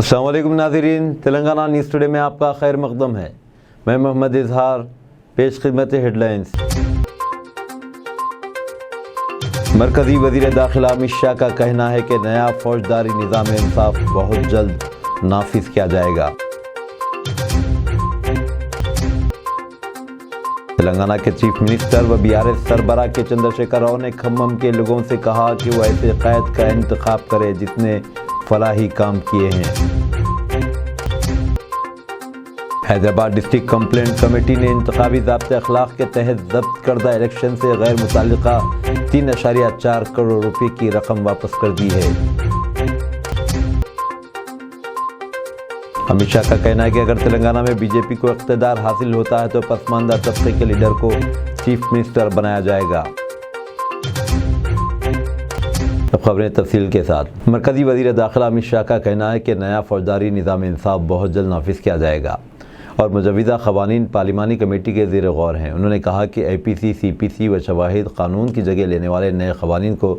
अस्सलाम वालेकुम नाज़रीन, तेलंगाना न्यूज़ टुडे में आपका खैर मकदम है। मैं मोहम्मद इजहार, पेश खिदमत हेडलाइंस। मरकज़ी वज़ीर दाखिला अमित शाह का कहना है कि नया फौजदारी निज़ाम इंसाफ बहुत जल्द नाफिज किया जाएगा। तेलंगाना के चीफ मिनिस्टर व BRS सरबराह के चंद्रशेखर राव ने खम्मम के लोगों से कहा कि वो ऐसे क़ैद का इंतखाब करे जिसने फलाही काम किए हैं। हैदराबाद डिस्ट्रिक्ट कंप्लेंट कमेटी ने इंतखाबी ज़ाब्ते अखलाक के तहत जब्त करदा इलेक्शन से गैर मुताल्लिका 3.4 करोड़ रुपए की रकम वापस कर दी है। अमित शाह का कहना है कि अगर तेलंगाना में बीजेपी को इख्तिदार हासिल होता है तो पसमानदा तबके के लीडर को चीफ मिनिस्टर बनाया जाएगा। अब खबरें तफसील के साथ। मरकज़ी वज़ीर दाखिला अमित शाह का कहना है कि नया फौजदारी निज़ाम इंसाफ बहुत जल्द नाफिज किया जाएगा और मुजव्वज़ा क़वानीन पार्लिमानी कमेटी के ज़ेर गौर हैं। उन्होंने कहा कि IPC, CPC व शवाहिद कानून की जगह लेने वाले नए क़वानीन को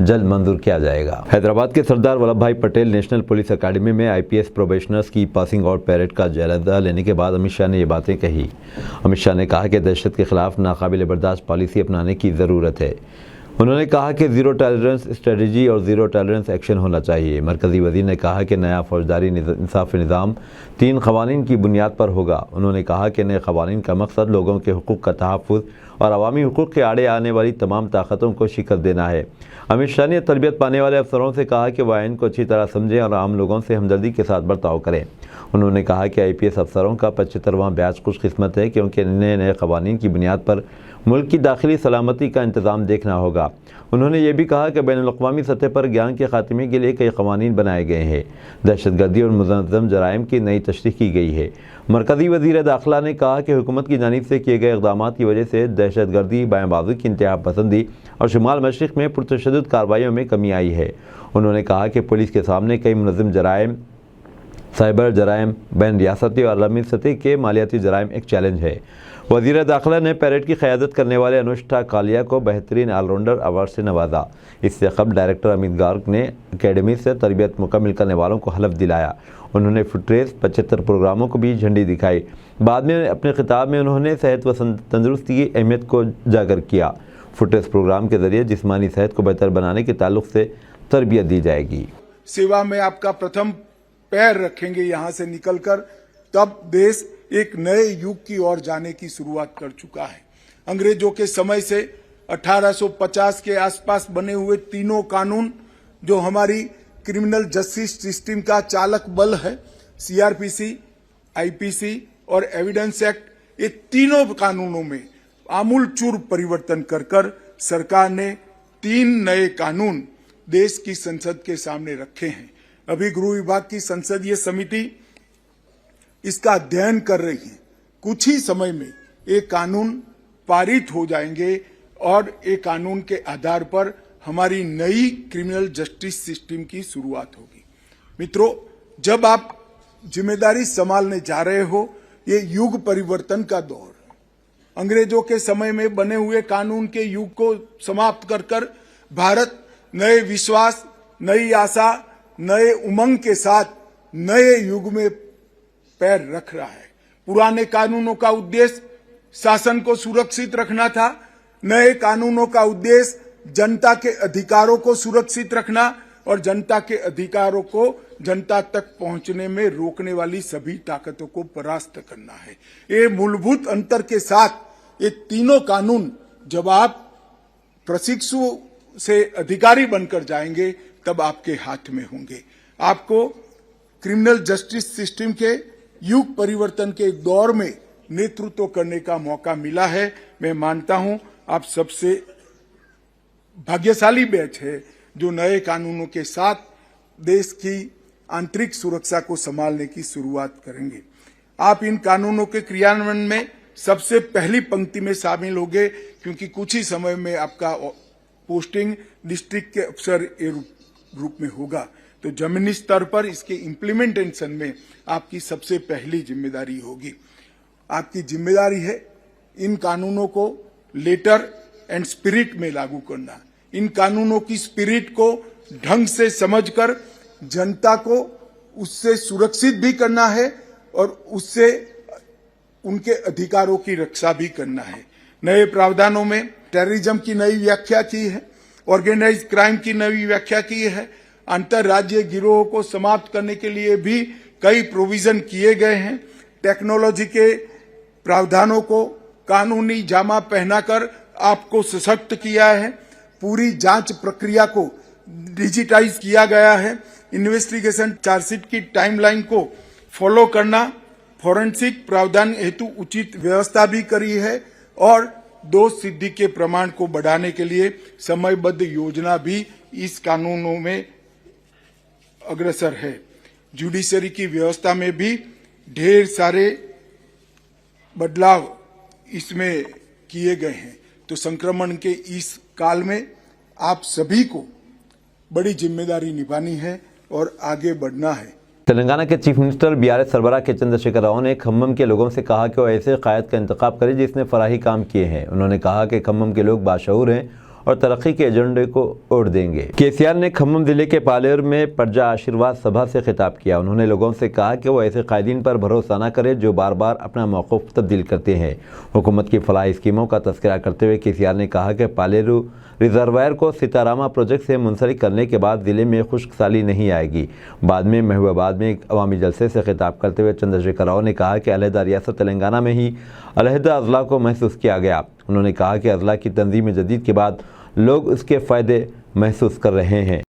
जल्द मंजूर किया जाएगा। हैदराबाद के सरदार वल्लभ भाई पटेल नेशनल पुलिस अकेडमी में IPS प्रोबेशनर्स की पासिंग आउट परेड का जायज़ा लेने के बाद अमित शाह ने ये बातें कही। अमित शाह ने कहा कि दहशत के खिलाफ नाकाबिल बर्दाश्त पॉलिसी अपनाने की ज़रूरत है। उन्होंने कहा कि ज़ीरो टॉलरेंस स्ट्रेटजी और ज़ीरो टॉलरेंस एक्शन होना चाहिए। मरकज़ी वज़ीर ने कहा कि नया फौजदारी इंसाफ निज़ाम 3 क़वानीन की बुनियाद पर होगा। उन्होंने कहा कि नए क़वानीन का मकसद लोगों के हुकूक़ का तहफ़्फ़ुज़ और अवामी हुकूक़ के आड़े आने वाली तमाम ताकतों को शिकस्त देना है। अमित शाह ने तरबियत पाने वाले अफसरों से कहा कि वह आइन को अच्छी तरह समझें और आम लोगों से हमदर्दी के साथ बर्ताव करें। उन्होंने कहा कि IPS अफसरों का 75वां बैच खुशकिस्मत है क्योंकि नए क़वानीन की बुनियाद पर मुल्क की दाखिली सलामती का इंतज़ाम देखना होगा। उन्होंने ये भी कहा कि बैनुल-अक़वामी सतह पर ज्ञान के ख़ात्मे के लिए कई क़वानीन बनाए गए हैं। दहशतगर्दी और मुनज़्ज़म जराइम की नई तशरीह की गई है। मरकज़ी वज़ीर दाखिला ने कहा कि हुकूमत की जानिब से किए गए इक़दाम की वजह से दहशतगर्दी, बायां बाजू की इंतहा पसंदी और शुमाल मशरिक़ में पुरतशद्दुद कार्रवाइयों में कमी आई है। उन्होंने कहा कि पुलिस के सामने कई मुनज़्ज़म जराइम, साइबर जराइम, बैन रियासती और आलमी सतह के मालियाती जराइम एक चैलेंज है। वज़ीर दाखिला ने परेड की क़यादत करने वाले अनुष्ठा कालिया को बेहतरीन ऑलराउंडर अवार्ड से नवाजा। इससे कबल डायरेक्टर अमित गार्ग ने अकेडमी से तरबियत मुकम्मल करने वालों को हलफ दिलाया। उन्होंने फुटरेस 75 प्रोग्रामों को भी झंडी दिखाई। बाद में अपने खिताब में उन्होंने सेहत व तंदुरुस्ती की अहमियत को उजागर किया। फुटरेस प्रोग्राम के ज़रिए जिस्मानी सेहत को बेहतर बनाने के ताल्लुक़ से तरबियत दी जाएगी। सेवा में आपका प्रथम पैर रखेंगे यहाँ से निकलकर, तब देश एक नए युग की ओर जाने की शुरुआत कर चुका है। अंग्रेजों के समय से 1850 के आसपास बने हुए तीनों कानून जो हमारी क्रिमिनल जस्टिस सिस्टम का चालक बल है, CRPC, IPC और एविडेंस एक्ट, ये तीनों कानूनों में आमूलचूर परिवर्तन कर सरकार ने 3 नए कानून देश की संसद के सामने रखे हैं। अभी गृह विभाग की संसदीय समिति इसका अध्ययन कर रही है। कुछ ही समय में ये कानून पारित हो जाएंगे और ये कानून के आधार पर हमारी नई क्रिमिनल जस्टिस सिस्टम की शुरुआत होगी। मित्रों, जब आप जिम्मेदारी संभालने जा रहे हो, ये युग परिवर्तन का दौर है। अंग्रेजों के समय में बने हुए कानून के युग को समाप्त कर भारत नए विश्वास, नई आशा, नए उमंग के साथ नए युग में पैर रख रहा है। पुराने कानूनों का उद्देश्य शासन को सुरक्षित रखना था। नए कानूनों का उद्देश्य जनता के अधिकारों को सुरक्षित रखना और जनता के अधिकारों को जनता तक पहुंचने में रोकने वाली सभी ताकतों को परास्त करना है। ये मूलभूत अंतर के साथ ये तीनों कानून जब आप प्रशिक्षु से अधिकारी बनकर जाएंगे तब आपके हाथ में होंगे। आपको क्रिमिनल जस्टिस सिस्टम के युग परिवर्तन के दौर में नेतृत्व करने का मौका मिला है। मैं मानता हूं आप सबसे भाग्यशाली बैच है जो नए कानूनों के साथ देश की आंतरिक सुरक्षा को संभालने की शुरुआत करेंगे। आप इन कानूनों के क्रियान्वयन में सबसे पहली पंक्ति में शामिल होंगे क्योंकि कुछ ही समय में आपका पोस्टिंग डिस्ट्रिक्ट के अफसर के रूप में होगा। तो जमीनी स्तर पर इसके इम्प्लीमेंटेशन में आपकी सबसे पहली जिम्मेदारी होगी। आपकी जिम्मेदारी है इन कानूनों को लेटर एंड स्पिरिट में लागू करना। इन कानूनों की स्पिरिट को ढंग से समझकर जनता को उससे सुरक्षित भी करना है और उससे उनके अधिकारों की रक्षा भी करना है। नए प्रावधानों में टेररिज्म की नई व्याख्या की है, ऑर्गेनाइज क्राइम की नई व्याख्या की है, अंतर्राज्यीय गिरोह को समाप्त करने के लिए भी कई प्रोविजन किए गए हैं। टेक्नोलॉजी के प्रावधानों को कानूनी जामा पहनाकर आपको सशक्त किया है। पूरी जांच प्रक्रिया को डिजिटाइज किया गया है। इन्वेस्टिगेशन चार्जशीट की टाइमलाइन को फॉलो करना, फॉरेंसिक प्रावधान हेतु उचित व्यवस्था भी करी है और दोष सिद्धि के प्रमाण को बढ़ाने के लिए समयबद्ध योजना भी इस कानूनों में अग्रसर है। जुडिशरी की व्यवस्था में भी ढेर सारे बदलाव इसमें किए गए हैं। तो संक्रमण के इस काल में आप सभी को बड़ी जिम्मेदारी निभानी है और आगे बढ़ना है। तेलंगाना के चीफ मिनिस्टर बीआरएस सरबराह के चंद्रशेखर राव ने खम्मम के लोगों से कहा कि वो ऐसे कायद का इंतखाब करें जिसने फलाही काम किए हैं। उन्होंने कहा कि खम्मम के लोग बाशऊर हैं और तरक्की के एजेंडे को ओढ़ देंगे। केसीआर ने खम्मम जिले के पालेर में प्रजा आशीर्वाद सभा से खिताब किया। उन्होंने लोगों से कहा कि वो ऐसे कायदीन पर भरोसा न करें जो बार बार अपना मौक़िफ़ तब्दील करते हैं। हुकूमत की फलाही स्कीमों का तज़किरा करते हुए केसीआर ने कहा कि पालेरू रिजर्वायर को सीतारामा प्रोजेक्ट से मुंसलिक करने के बाद ज़िले में खुश्क साली नहीं आएगी। बाद में महबूबाबाद में एक अवामी जलसे से खिताब करते हुए चंद्रशेखर राव ने कहा कि अलहदा रियासत तेलंगाना में ही अलहदा अजला को महसूस किया गया। उन्होंने कहा कि अजला की तंजीम जदीद के बाद लोग उसके फ़ायदे महसूस कर रहे हैं।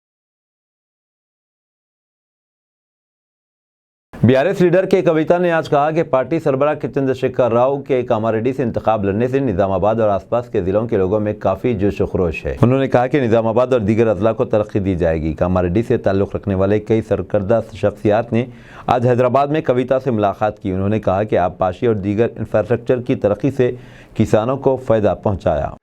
बीआरएस लीडर के कविता ने आज कहा कि पार्टी सरबराह के चंद्रशेखर राव के कामारेड्डी से इंतखाब लड़ने से निजामाबाद और आसपास के जिलों के लोगों में काफ़ी जोश व खरोश है। उन्होंने कहा कि निजामाबाद और दीगर अजला को तरक्की दी जाएगी। कामारेड्डी से ताल्लुक़ रखने वाले कई सरकर्दा शख्सियात ने आज हैदराबाद में कविता से मुलाकात की। उन्होंने कहा कि आबपाशी और दीगर इंफ्रास्ट्रक्चर की तरक्की से किसानों को फ़ायदा पहुँचाया।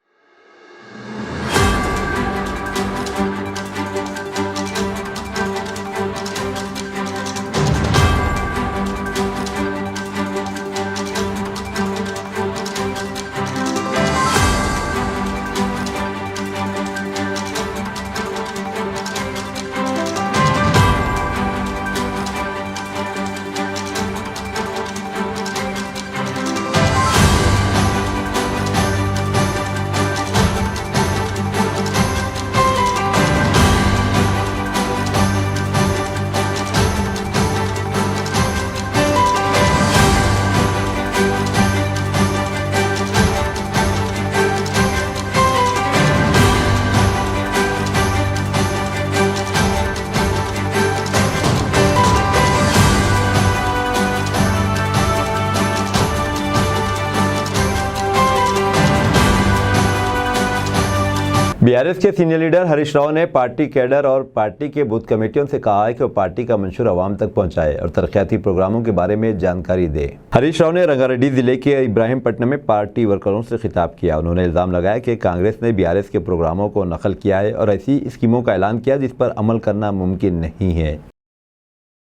बीआरएस के सीनियर लीडर हरीश राव ने पार्टी कैडर और पार्टी के बूथ कमेटियों से कहा है कि वो पार्टी का मंशूर आवाम तक पहुंचाए और तरक्याती प्रोग्रामों के बारे में जानकारी दे। हरीश राव ने रंगारेड्डी जिले के इब्राहिमपट्टनम में पार्टी वर्करों से खिताब किया। उन्होंने इल्ज़ाम लगाया कि कांग्रेस ने बीआरएस के प्रोग्रामों को नकल किया है और ऐसी स्कीमों का ऐलान किया जिस पर अमल करना मुमकिन नहीं है।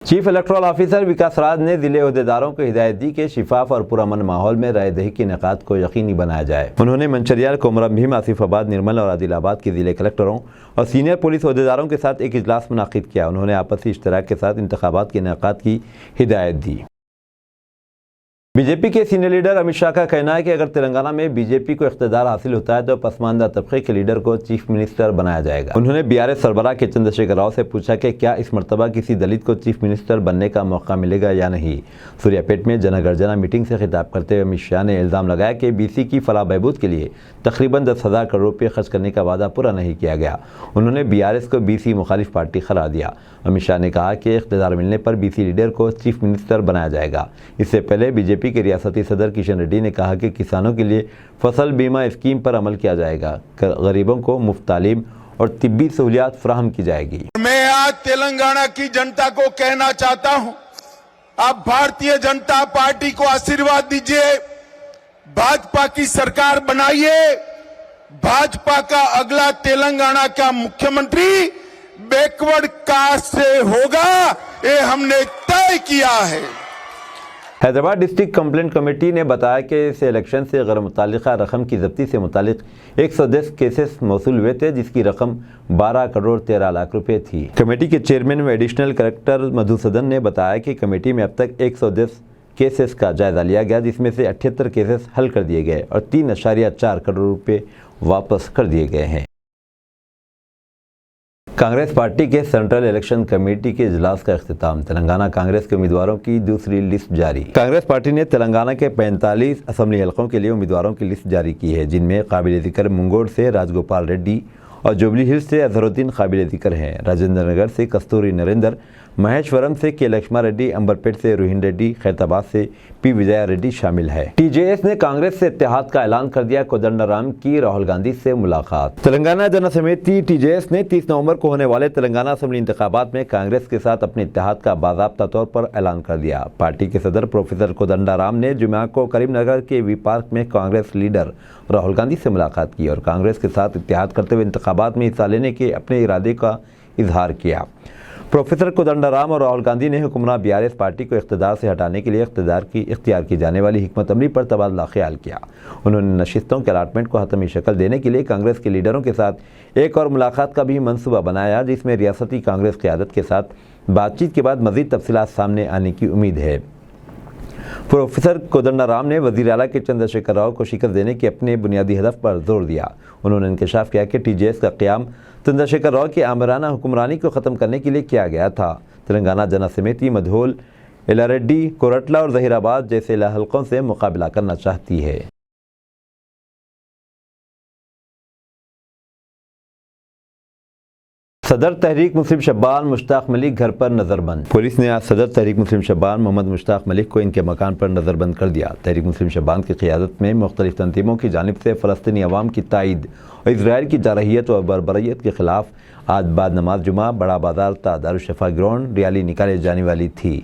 चीफ इलेक्टोरल ऑफिसर विकास राज ने जिले अहदेदारों को हिदायत दी कि शिफाफ और पुरअमन माहौल में राय दही के इनेकाद को यकीनी बनाया जाए। उन्होंने मंचरियाल, कोमरम भीम, आसिफाबाद, निर्मल और आदिलाबाद के जिले कलेक्टरों और सीनियर पुलिस अहदेदारों के साथ एक इजलास मुनाकिद किया। उन्होंने आपसी इश्तराक के साथ इंतखाबात के इनेकाद की हिदायत दी। बीजेपी के सीनियर लीडर अमित शाह का कहना है कि अगर तेलंगाना में बीजेपी को इख्तिदार हासिल होता है तो पसमानदा तबके के लीडर को चीफ मिनिस्टर बनाया जाएगा। उन्होंने बीआरएस सरबराह के चंद्रशेखर राव से पूछा कि क्या इस मरतबा किसी दलित को चीफ मिनिस्टर बनने का मौका मिलेगा या नहीं। सूर्यापेट में जनगर्जना मीटिंग से खिताब करते हुए अमित शाह ने इल्ज़ाम लगाया कि बीसी की फलाह बहबूद के लिए तकरीबन 10,000 करोड़ रुपये खर्च करने का वादा पूरा नहीं किया गया। उन्होंने बीआरएस को बीसी मुखालिफ पार्टी करार दिया। अमित शाह ने कहा कि इख्तिदार मिलने पर बीसी लीडर को चीफ मिनिस्टर बनाया जाएगा। इससे पहले बीजेपी के रियासती सदर किशन रेड्डी ने कहा कि किसानों के लिए फसल बीमा स्कीम पर अमल किया जाएगा, गरीबों को मुफ्त तालीम और तिब्बी सहूलियात फराहम की जाएगी। मैं आज तेलंगाना की जनता को कहना चाहता हूं, आप भारतीय जनता पार्टी को आशीर्वाद दीजिए, भाजपा की सरकार बनाइए। भाजपा का अगला तेलंगाना का मुख्यमंत्री बैकवर्ड कास्ट से होगा, ये हमने तय किया है। हैदराबाद डिस्ट्रिक्ट कंप्लेंट कमेटी ने बताया कि इस इलेक्शन से गैर मुताल्लिका रकम की जब्ती से मुतालिक 110 केसेस मौसूल हुए थे, जिसकी रकम 12 करोड़ 13 लाख रुपए थी। कमेटी के चेयरमैन व एडिशनल कलेक्टर मधुसूदन ने बताया कि कमेटी में अब तक 110 केसेस का जायजा लिया गया, जिसमें से 78 केसेस हल कर दिए गए और 3.4 करोड़ रुपए वापस कर दिए गए हैं। कांग्रेस पार्टी के सेंट्रल इलेक्शन कमेटी के इजलास का इख्तिताम। तेलंगाना कांग्रेस के उम्मीदवारों की दूसरी लिस्ट जारी। कांग्रेस पार्टी ने तेलंगाना के 45 असेंबली हलकों के लिए उम्मीदवारों की लिस्ट जारी की है, जिनमें काबिल जिक्र मुंगोर से राजगोपाल रेड्डी और जुबली हिल्स से अजहरुद्दीन काबिल जिक्र हैं। राजेंद्र नगर से कस्तूरी नरेंद्र, महेश्वरम से के लक्ष्मण रेड्डी, अंबरपेट से रोहिन रेड्डी, खैरताबाद से पी विजया रेड्डी शामिल है। टीजेएस ने कांग्रेस से इत्तेहाद का ऐलान कर दिया। कोदंडाराम की राहुल गांधी से मुलाकात। तेलंगाना जन समिति टीजेएस ने 30 नवंबर को होने वाले तेलंगाना असेंबली इंतखाबात में कांग्रेस के साथ अपने इत्तेहाद का बाज़ाब्ता तौर पर ऐलान कर दिया। पार्टी के सदर प्रोफेसर कोदंडाराम ने जुम्मे को करीमनगर के वी पार्क में कांग्रेस लीडर राहुल गांधी से मुलाकात की और कांग्रेस के साथ इत्तेहाद करते हुए इंतखाबात में हिस्सा लेने के अपने इरादे का इजहार किया। प्रोफेसर कोदंडाराम और राहुल गांधी ने हुक्मरान बीआरएस पार्टी को इख्तिदार से हटाने के लिए इख्तियार की जाने वाली हिकमत अमली पर तबादला ख्याल किया। उन्होंने नशिस्तों के अलाटमेंट को हतमी शक्ल देने के लिए कांग्रेस के लीडरों के साथ एक और मुलाकात का भी मंसूबा बनाया, जिसमें रियासती कांग्रेस क़यादत के साथ बातचीत के बाद मज़ीद तफसीलात सामने आने की उम्मीद है। प्रोफेसर कोदंडाराम ने वज़ीर आला के चंद्रशेखर राव को शिकस्त देने के अपने बुनियादी हदफ पर जोर दिया। उन्होंने इंकशाफ किया कि टीजेएस का क़याम चंद्रशेखर राव की आमराना हुक्मरानी को ख़त्म करने के लिए किया गया था। तेलंगाना जन समिति मधोल, एलारेड्डी, कोरटला और जहीराबाद जैसे हलकों से मुकाबला करना चाहती है। सदर तहरीक मुस्लिम शब्बान मुश्ताक मलिक घर पर नज़रबंद। पुलिस ने आज सदर तहरीक मुस्लिम शब्बान मोहम्मद मुश्ताक मलिक को इनके मकान पर नज़रबंद कर दिया। तहरीक मुस्लिम शब्बान की क़यादत में मुख्तलिफ तंजीमों की जानिब से फ़लस्तीनी अवाम की तायद और इजराइल की जारहियत और बर्बरियत के ख़िलाफ़ आज बाद नमाज जुमा बड़ा बाजार ता दारुशफ़ा ग्राउंड रैली निकाले जाने वाली थी।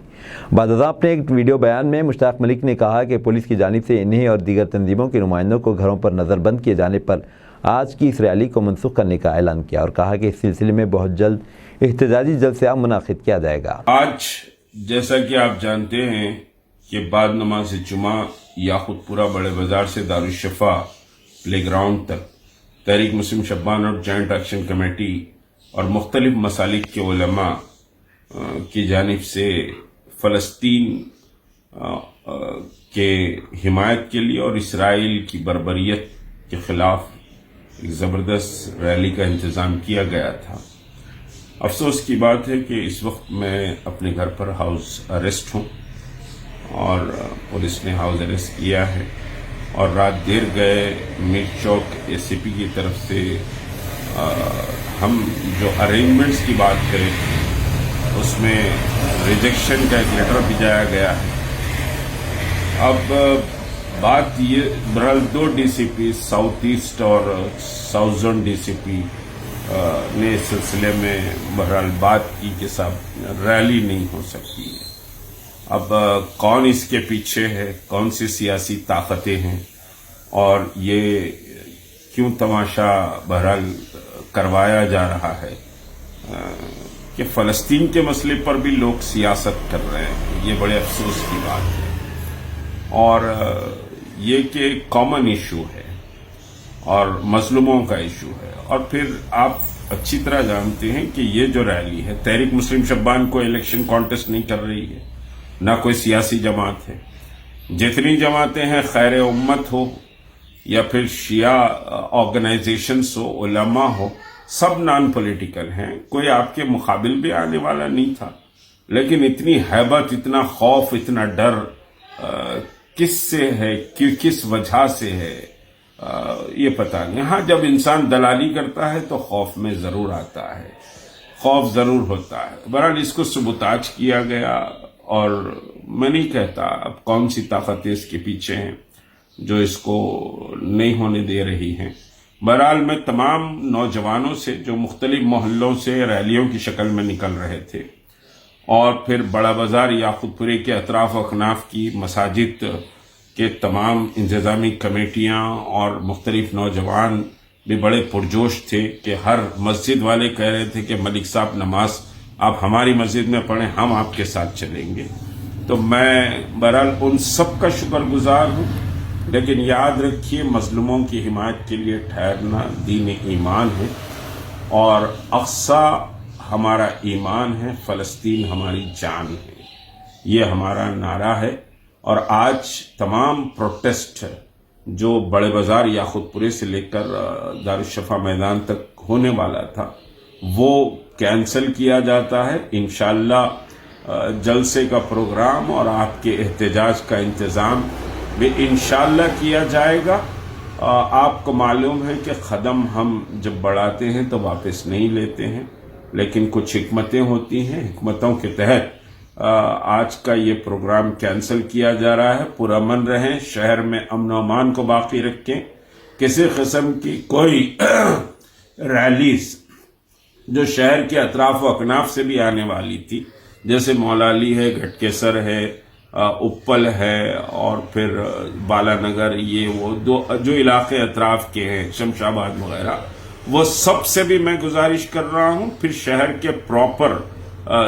बाद अपने एक वीडियो बयान में मुश्ताक मलिक ने कहा कि पुलिस की जानिब से इन्हें और दीगर तंजीमों के नुमाइंदों को घरों पर नज़रबंद किए जाने पर आज की इस रैली को मनसूख करने का ऐलान किया और कहा कि इस सिलसिले में बहुत जल्द एहतजाजी जलसा मुनाकिद किया जाएगा। आज जैसा कि आप जानते हैं कि बाद नमाज जुमा याकुतपुरा बड़े बाजार से दारुशफ़ा प्लेग्राउंड तक तहरीक मुस्लिम शब्बान और जॉइंट एक्शन कमेटी और मुख्तलिफ मसालिक के उलमा की जानिब से फ़लस्तीन के हिमायत के लिए और इसराइल की बर्बरियत के ख़िलाफ़ एक ज़बरदस्त रैली का इंतज़ाम किया गया था। अफसोस की बात है कि इस वक्त मैं अपने घर पर हाउस अरेस्ट हूँ और पुलिस ने हाउस अरेस्ट किया है और रात देर गए मीर चौक एसीपी की तरफ से हम जो अरेंजमेंट्स की बात करें उसमें रिजेक्शन का एक लेटर भिजाया गया है। अब बात ये बहरहाल 2 डीसीपी साउथ ईस्ट और साउथ जोन डीसीपी ने इस सिलसिले में बहरहाल बात की कि साहब रैली नहीं हो सकती है। अब कौन इसके पीछे है, कौन सी सियासी ताकतें हैं और ये क्यों तमाशा बहरहाल करवाया जा रहा है कि फ़लस्तीन के मसले पर भी लोग सियासत कर रहे हैं, ये बड़े अफसोस की बात है। और ये कि कॉमन इशू है और मजलूमों का इशू है। और फिर आप अच्छी तरह जानते हैं कि ये जो रैली है तहरीक मुस्लिम शब्बान को इलेक्शन कॉन्टेस्ट नहीं कर रही है, ना कोई सियासी जमात है। जितनी जमातें हैं खैर उम्मत हो या फिर शिया ऑर्गेनाइजेशंस हो, उलमा हो, सब नॉन पॉलिटिकल हैं। कोई आपके मुकाबिल भी आने वाला नहीं था, लेकिन इतनी हैबत, इतना खौफ, इतना डर किससे है, किस वजह से है, ये पता नहीं। हाँ, जब इंसान दलाली करता है तो खौफ में जरूर आता है, खौफ जरूर होता है। बहरहाल इसको सबूताज किया गया और मैं नहीं कहता अब कौन सी ताकतें इसके पीछे हैं जो इसको नहीं होने दे रही हैं। बहरहाल मैं तमाम नौजवानों से जो मुख्तलिफ मोहल्लों से रैलियों की शक्ल में निकल रहे थे और फिर बड़ा बाजार याकुतपुरे के अतराफ अखनाफ की मसाजिद के तमाम इंतजामी कमेटियां और मुख्तलिफ नौजवान भी बड़े पुरजोश थे कि हर मस्जिद वाले कह रहे थे कि मलिक साहब नमाज आप हमारी मस्जिद में पढ़ें, हम आपके साथ चलेंगे। तो मैं बहरहाल उन सब का शुक्रगुजार हूँ। लेकिन याद रखिए, मजलूमों की हिमायत के लिए ठहरना दीन ईमान है, और अक्सा हमारा ईमान है, फ़लस्तीन हमारी जान है, ये हमारा नारा है। और आज तमाम प्रोटेस्ट जो बड़े बाजार याखुतपुरे से लेकर दारुशफ़ा मैदान तक होने वाला था, वो कैंसिल किया जाता है। इंशाअल्लाह जलसे का प्रोग्राम और आपके एहतजाज का इंतज़ाम भी इंशाअल्लाह किया जाएगा। आपको मालूम है कि कदम हम जब बढ़ाते हैं तो वापस नहीं लेते हैं, लेकिन कुछ हिकमतें होती हैं, हिकमतों के तहत आज का ये प्रोग्राम कैंसिल किया जा रहा है। पुरअमन रहें, शहर में अमन और अमान को बाकी रखें। किसी किस्म की कोई रैलीज जो शहर के अतराफ व अकनाफ से भी आने वाली थी, जैसे मौलाली है, घटकेसर है, उप्पल है, और फिर बालानगर, ये वो दो जो इलाके अतराफ के हैं, शमशाबाद वगैरह, वो सब से भी मैं गुजारिश कर रहा हूं। फिर शहर के प्रॉपर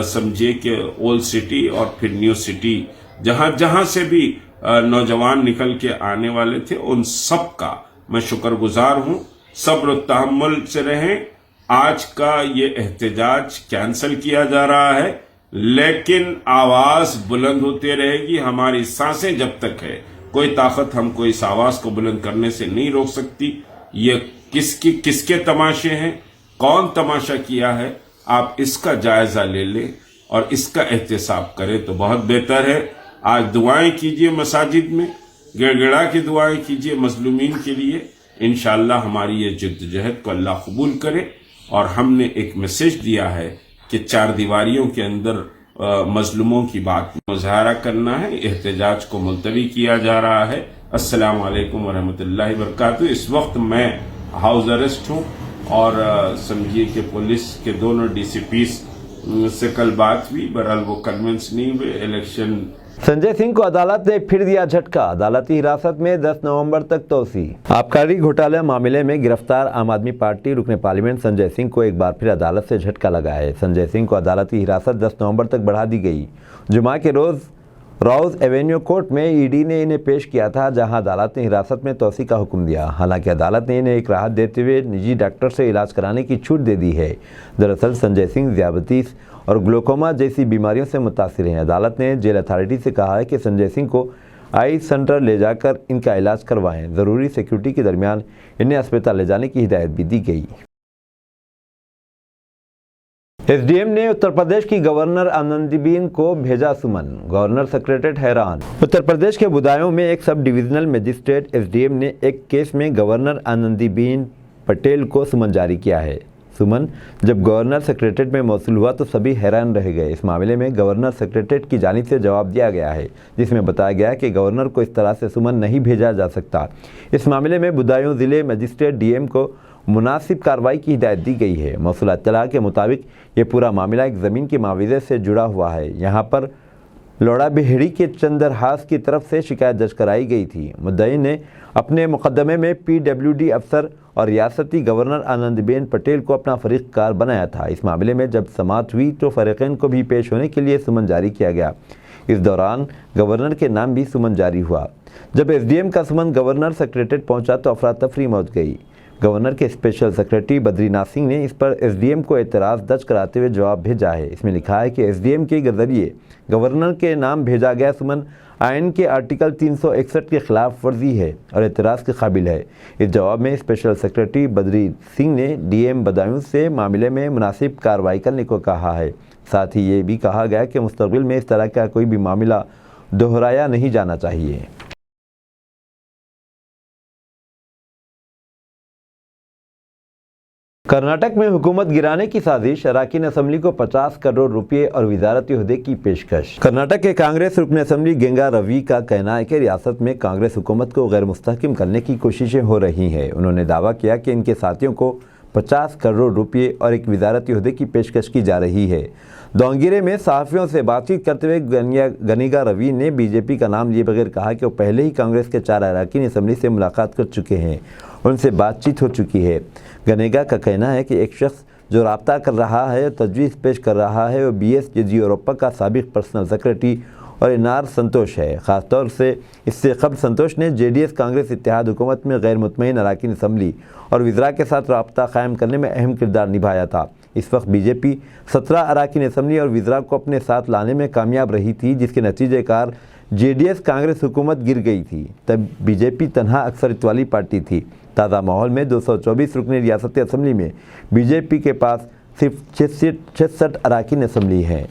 समझिए कि ओल्ड सिटी और फिर न्यू सिटी, जहां जहां से भी नौजवान निकल के आने वाले थे, उन सब का मैं शुक्रगुजार हूं। सब्र तहम्मुल से रहें। आज का ये एहतजाज कैंसिल किया जा रहा है, लेकिन आवाज बुलंद होती रहेगी। हमारी सांसें जब तक है, कोई ताकत हमको इस आवाज को बुलंद करने से नहीं रोक सकती। ये किसके तमाशे हैं, कौन तमाशा किया है, आप इसका जायजा ले लें और इसका एहतसाब करें तो बहुत बेहतर है। आज दुआएं कीजिए मसाजिद में, गिड़गिड़ा की दुआएं कीजिए मजलूमीन के लिए। इंशाअल्लाह हमारी ये जिद्दोजहद को अल्लाह कबूल करे। और हमने एक मैसेज दिया है कि चार दीवारियों के अंदर मजलूमों की बात मुजाहरा करना है। एहतजाज को मुलतवी किया जा रहा है। अस्सलाम वालेकुम वरहमतुल्लाहि वबरकातुहू। इस वक्त मैं हाउस अरेस्ट हूँ, और समझिए कि पुलिस के दोनों डीसीपी से कल बात हुई, बहरहाल वो कन्विंस नहीं हुए। इलेक्शन संजय सिंह को अदालत ने फिर दिया झटका, अदालती हिरासत में 10 नवंबर तक तोसी। आबकारी घोटाला मामले में गिरफ्तार आम आदमी पार्टी रुकने पार्लियामेंट संजय सिंह को एक बार फिर अदालत से झटका लगा है। संजय सिंह को अदालती हिरासत 10 नवंबर तक बढ़ा दी गई। जुमा के रोज राउज एवेन्यू कोर्ट में ईडी ने इन्हें पेश किया था, जहां अदालत ने हिरासत में तोसी का हुक्म दिया। हालांकि अदालत ने इन्हें एक राहत देते हुए निजी डॉक्टर से इलाज कराने की छूट दे दी है। दरअसल संजय सिंह दियाबतीस और ग्लोकोमा जैसी बीमारियों से मुतासिर हैं। अदालत ने जेल अथॉरिटी से कहा है कि संजय सिंह को आई सेंटर ले जाकर इनका इलाज करवाएं। ज़रूरी सिक्योरिटी के दरमियान इन्हें अस्पताल ले जाने की हिदायत भी दी गई। एसडीएम ने उत्तर प्रदेश की गवर्नर आनंदीबेन को भेजा सुमन, गवर्नर सेक्रेटरीट हैरान। उत्तर प्रदेश के बुदायूं में एक सब डिविजनल मजिस्ट्रेट एसडीएम ने एक केस में गवर्नर आनंदीबेन पटेल को सुमन जारी किया है। सुमन जब गवर्नर सेक्रेटरीट में मौसूल हुआ तो सभी हैरान रह गए। इस मामले में गवर्नर सेक्रेटरीट की जानिब से जवाब दिया गया है, जिसमें बताया गया कि गवर्नर को इस तरह से सुमन नहीं भेजा जा सकता। इस मामले में बुदायूं जिले मजिस्ट्रेट डीएम को मुनासिब कार्रवाई की हिदायत दी गई है। मौसूल इत्तला के मुताबिक ये पूरा मामला एक ज़मीन के मुआवजे से जुड़ा हुआ है। यहाँ पर लौड़ा बिहड़ी के चंदरहास की तरफ से शिकायत दर्ज कराई गई थी। मुद्दई ने अपने मुकदमे में पीडब्ल्यूडी अफसर और रियासती गवर्नर आनंदीबेन पटेल को अपना फरीक़कार बनाया था। इस मामले में जब समाअत हुई तो फ़रीक़ैन को भी पेश होने के लिए सुमन जारी किया गया। इस दौरान गवर्नर के नाम भी सुमन जारी हुआ। जब एसडीएम का सुमन गवर्नर सेक्रेटरीट पहुंचा तो अफरा तफरी मच गई। गवर्नर के स्पेशल सेक्रेटरी बद्रीनाथ सिंह ने इस पर एसडीएम को एतराज़ दर्ज कराते हुए जवाब भेजा है। इसमें लिखा है कि एसडीएम के जरिए गवर्नर के नाम भेजा गया सुमन आइन के आर्टिकल 361 के खिलाफ वर्जी है और एतराज़ के काबिल है। इस जवाब में स्पेशल सेक्रेटरी बद्री सिंह ने डीएम बदायूं से मामले में मुनासिब कार्रवाई करने को कहा है। साथ ही ये भी कहा गया कि मुस्तक़बिल में इस तरह का कोई भी मामला दोहराया नहीं जाना चाहिए। कर्नाटक में हुकूमत गिराने की साजिश, अरकान असम्बली को 50 करोड़ रुपए और वजारती ओहदे की पेशकश। कर्नाटक के कांग्रेस रुकन असम्बली गेंगा रवि का कहना है कि रियासत में कांग्रेस हुकूमत को गैर मुस्तहकम करने की कोशिशें हो रही हैं। उन्होंने दावा किया कि इनके साथियों को 50 करोड़ रुपए और एक वजारती ओहदे की पेशकश की जा रही है। दोंगिरे में सहाफ़ियों से बातचीत करते हुए गनीगा रवि ने बीजेपी का नाम लिए बगैर कहा कि वो पहले ही कांग्रेस के 4 अरकान असम्बली से मुलाकात कर चुके हैं, उनसे बातचीत हो चुकी है। गनेगा का कहना है कि एक शख्स जो राब्ता कर रहा है, तजवीज़ पेश कर रहा है, वो BS येदियुरप्पा का साबिक पर्सनल सेक्रेटरी और इनार संतोष है। ख़ासतौर से इससे कबल संतोष ने जेडीएस कांग्रेस इत्तेहाद हुकूमत में गैर मुतमईन अरकान असम्बली और वज़रा के साथ रब्ता कायम करने में अहम किरदार निभाया था। इस वक्त बीजेपी 17 अरकान असम्बली और वज़रा को अपने साथ लाने में कामयाब रही थी, जिसके नतीजेकार जेडीएस कांग्रेस हुकूमत गिर गई थी। तब बीजेपी तनहा अक्सरियत वाली पार्टी थी। ताज़ा माहौल में 224 रुकनी रियासती असम्बली में बीजेपी के पास सिर्फ 66 अरकान असम्बली हैं।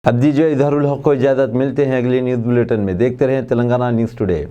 अब दीजिए इजहारुल हक को इजाज़त। मिलते हैं अगले न्यूज़ बुलेटिन में। देखते रहें तेलंगाना न्यूज़ टुडे।